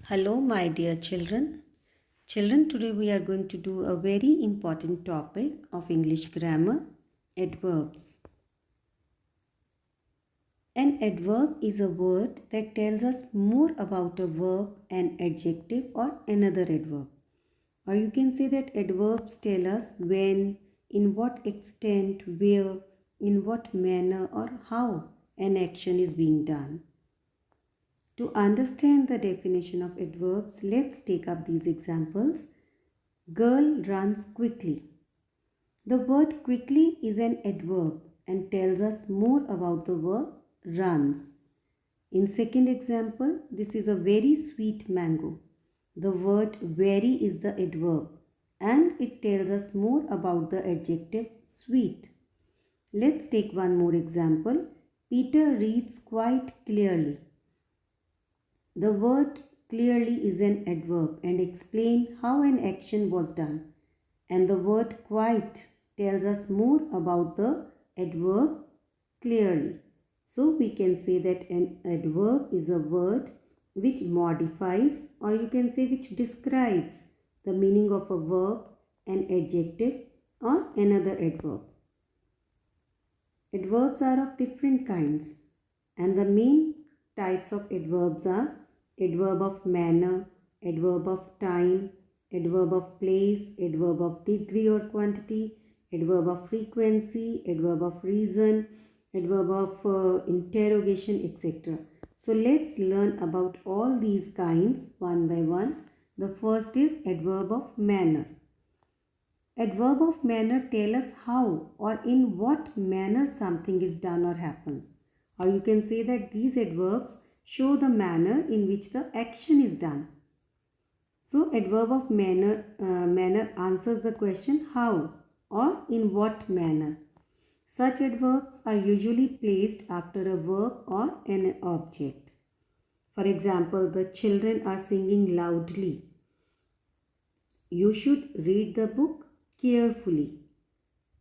Hello, my dear children. Children, today we are going to do a very important topic of English grammar, adverbs. An adverb is a word that tells us more about a verb, an adjective, or another adverb. Or you can say that adverbs tell us when, in what extent, where, in what manner, or how an action is being done. To understand the definition of adverbs, let's take up these examples. Girl runs quickly. The word quickly is an adverb and tells us more about the verb runs. In second example, this is a very sweet mango. The word very is the adverb and it tells us more about the adjective sweet. Let's take one more example. Peter reads quite clearly. The word clearly is an adverb and explains how an action was done. And the word quite tells us more about the adverb clearly. So we can say that an adverb is a word which modifies, or you can say which describes the meaning of a verb, an adjective, or another adverb. Adverbs are of different kinds, and the main types of adverbs are adverb of manner, adverb of time, adverb of place, adverb of degree or quantity, adverb of frequency, adverb of reason, adverb of interrogation, etc. So let's learn about all these kinds one by one. The first is adverb of manner. Adverb of manner tell us how or in what manner something is done or happens. Or you can say that these adverbs show the manner in which the action is done. So adverb of manner answers the question how or in what manner. Such adverbs are usually placed after a verb or an object. For example, the children are singing loudly. You should read the book carefully.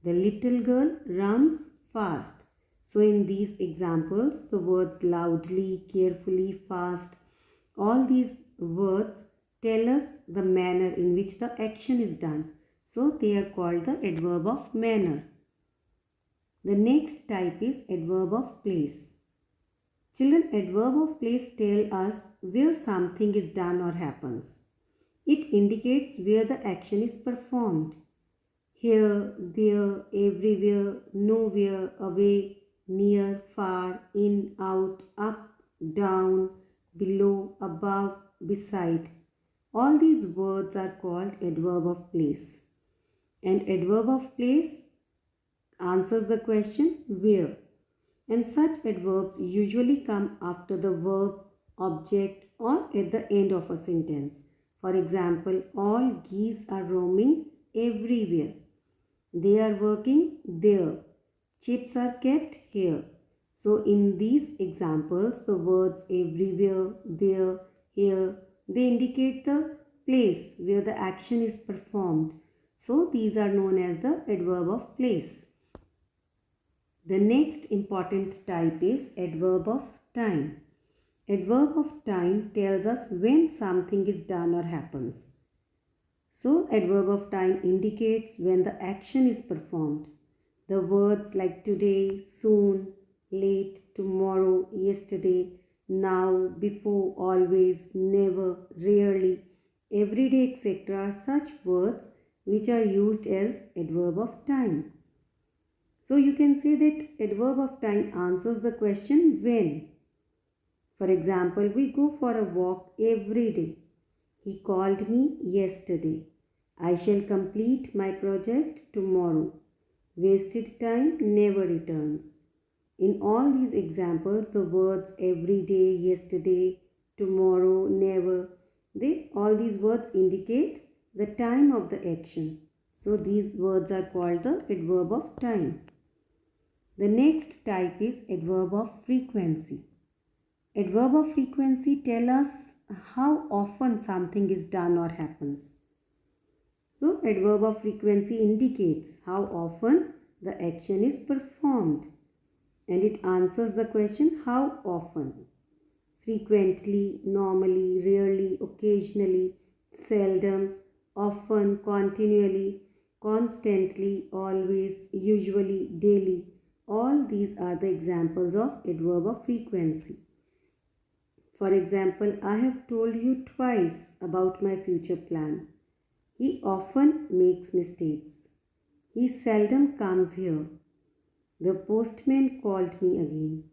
The little girl runs fast. So in these examples, the words loudly, carefully, fast, all these words tell us the manner in which the action is done. So they are called the adverb of manner. The next type is adverb of place. Children, adverb of place tell us where something is done or happens. It indicates where the action is performed. Here, there, everywhere, nowhere, away, near, far, in, out, up, down, below, above, beside. All these words are called adverb of place. And adverb of place answers the question where. And such adverbs usually come after the verb, object, or at the end of a sentence. For example, all geese are roaming everywhere. They are working there. Chips are kept here. So in these examples, the words everywhere, there, here, they indicate the place where the action is performed. So these are known as the adverb of place. The next important type is adverb of time. Adverb of time tells us when something is done or happens. So, adverb of time indicates when the action is performed. The words like today, soon, late, tomorrow, yesterday, now, before, always, never, rarely, every day, etc. are such words which are used as adverb of time. So, you can say that adverb of time answers the question when. For example, we go for a walk every day. He called me yesterday. I shall complete my project tomorrow. Wasted time never returns. In all these examples, the words every day, yesterday, tomorrow, never, all these words indicate the time of the action. So these words are called the adverb of time. The next type is adverb of frequency. Adverb of frequency tell us how often something is done or happens. So, adverb of frequency indicates how often the action is performed and it answers the question how often. Frequently, normally, rarely, rarely, occasionally, seldom, often, continually, constantly, always, usually, daily. All these are the examples of adverb of frequency. For example, I have told you twice about my future plan. He often makes mistakes. He seldom comes here. The postman called me again.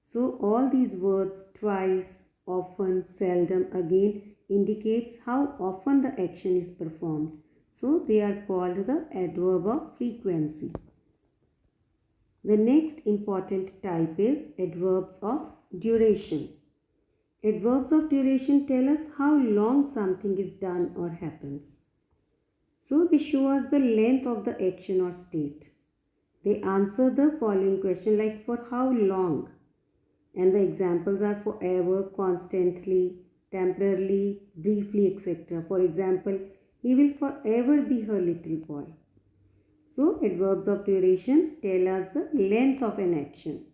So all these words twice, often, seldom, again indicates how often the action is performed. So they are called the adverb of frequency. The next important type is adverbs of duration. Adverbs of duration tell us how long something is done or happens. So they show us the length of the action or state. They answer the following question like for how long? And the examples are forever, constantly, temporarily, briefly, etc. For example, he will forever be her little boy. So adverbs of duration tell us the length of an action.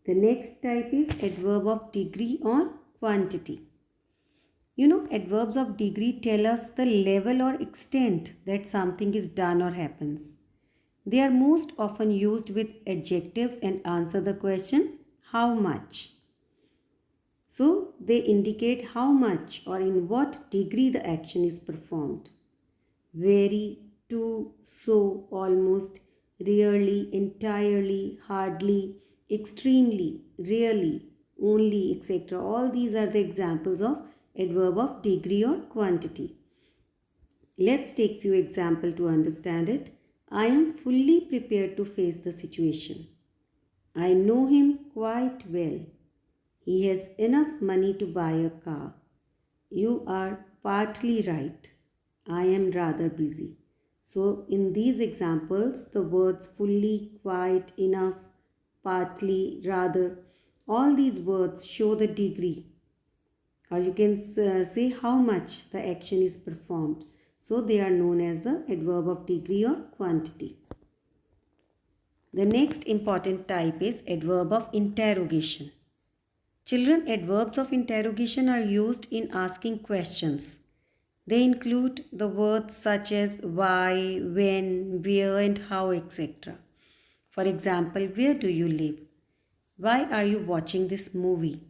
The next type is adverb of degree or quantity. Adverbs of degree tell us the level or extent that something is done or happens. They are most often used with adjectives and answer the question, how much? So, they indicate how much or in what degree the action is performed. Very, to, so, almost, rarely, entirely, hardly, extremely, rarely, only, etc. All these are the examples of adverb of degree or quantity. Let's take few examples to understand it. I am fully prepared to face the situation. I know him quite well. He has enough money to buy a car. You are partly right. I am rather busy. So in these examples, the words fully, quite, enough, partly, rather, all these words show the degree, or you can say how much the action is performed. So they are known as the adverb of degree or quantity. The next important type is adverb of interrogation. Children, adverbs of interrogation are used in asking questions. They include the words such as why, when, where and how, etc. For example, where do you live? Why are you watching this movie?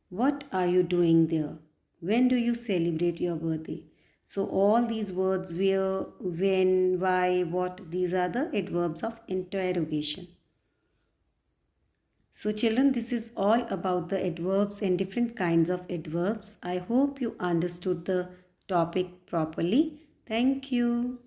What are you doing there? When do you celebrate your birthday? So all these words where, when, why, what, these are the adverbs of interrogation. So children, this is all about the adverbs and different kinds of adverbs. I hope you understood the topic properly. Thank you.